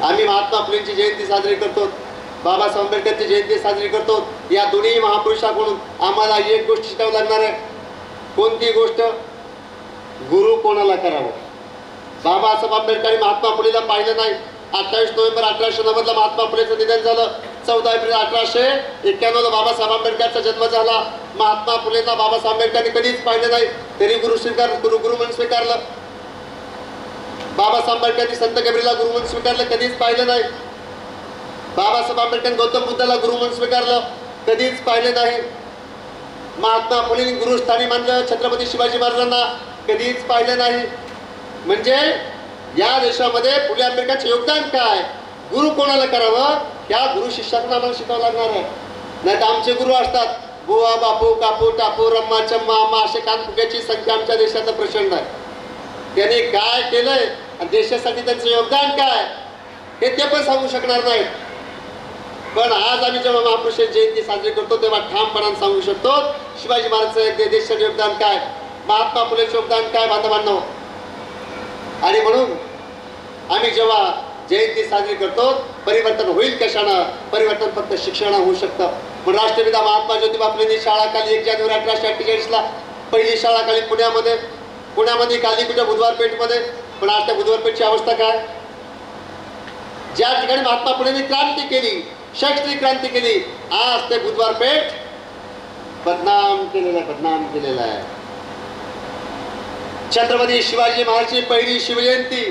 आम्ही महात्मा फुलेंची जयंती साजरी करतो, बाबासाहेब आंबेडकरची जयंती साजरी करतो. या दोन्ही महापुरुषाकडून आम्हाला एक गोष्ट शिकावं लागणार आहे. कोणती गोष्ट? गुरु कोणाला करावं. बाबासाहेब आंबेडकरांनी महात्मा फुलेला पाहिलं नाही. 28 नोव्हेंबर 1890 महात्मा फुलेचं निधन झालं. 14 एप्रिल 1891 बाबासाहेब आंबेडकरचा जन्म झाला. महात्मा फुलेंना बाबासाहेब आंबेडकरांनी कधीच पाहिलं नाही, तरी गुरु म्हणून स्वीकारलं. बाबासाहेब आंबेडकरांनी संत कबीरला गुरु म्हणून स्वीकारलं, कधीच पाहिलं नाही. बाबासाहेब आंबेडकरांनी गौतम बुद्धाला गुरु म्हणून स्वीकारलं, कधीच पाहिलं नाही. महात्मा फुलेंनी गुरुस्थानी मानलं छत्रपती शिवाजी महाराजांना, कधीच पाहिलं नाही. म्हणजे या देशामध्ये फुले आंबेडकरांचे योगदान काय, गुरु कोणाला करावं, ह्या गुरु शिष्याकडून आम्हाला शिकावं लागणार आहे. नाही तर आमचे गुरु असतात बुवा, बापू, कापू, टापू, रम्मा, चम्मा, अम्मा असे कानफुक्याची संख्या आमच्या देशाचा प्रचंड आहे. त्यांनी काय केलंय आणि देशासाठी त्यांचं योगदान काय हे ते पण सांगू शकणार नाहीत. पण आज आम्ही जेव्हा महापुरुषांची जयंती साजरी करतो तेव्हा ठामपणाने सांगू शकतो शिवाजी महाराजांचं देशाचे योगदान काय, महात्मा फुलेंचे योगदान काय बांधवांनो. आणि म्हणून आम्ही जेव्हा जयंती साजरी करतो, परिवर्तन होईल कशानं? परिवर्तन फक्त शिक्षणानं होऊ शकतं. पण राष्ट्रपिता महात्मा ज्योतिबा फुलेंनी शाळा काढली 1 जानेवारी 1848ला. पहिली शाळा काढली पुण्यामध्ये काढली, कुठे? बुधवार पेठमध्ये. पण आज त्या बुधवार पेठची अवस्था काय? ज्या ठिकाणी महात्मा फुलेंनी क्रांती केली, शैक्षणिक क्रांती केली, आज ते बुधवार पेठ बदनाम केलेला आहे. छत्रपती शिवाजी महाराजांची पहिली शिवजयंती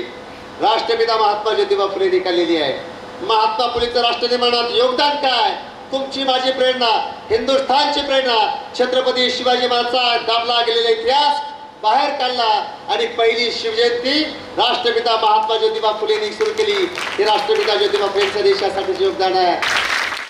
राष्ट्रपिता महात्मा ज्योतिबा फुलेंनी काढलेली आहे. महात्मा फुलेंचं राष्ट्रनिर्माणात योगदान काय? तुमची माझी प्रेरणा, हिंदुस्थानची प्रेरणा, छत्रपती शिवाजी महाराजांचा दाबला गेलेला इतिहास बाहेर काढला आणि पहिली शिवजयंती राष्ट्रपिता महात्मा ज्योतिबा फुलेंनी सुरू केली. हे राष्ट्रपिता ज्योतिबा फुलेंचं देशासाठीचे योगदान आहे.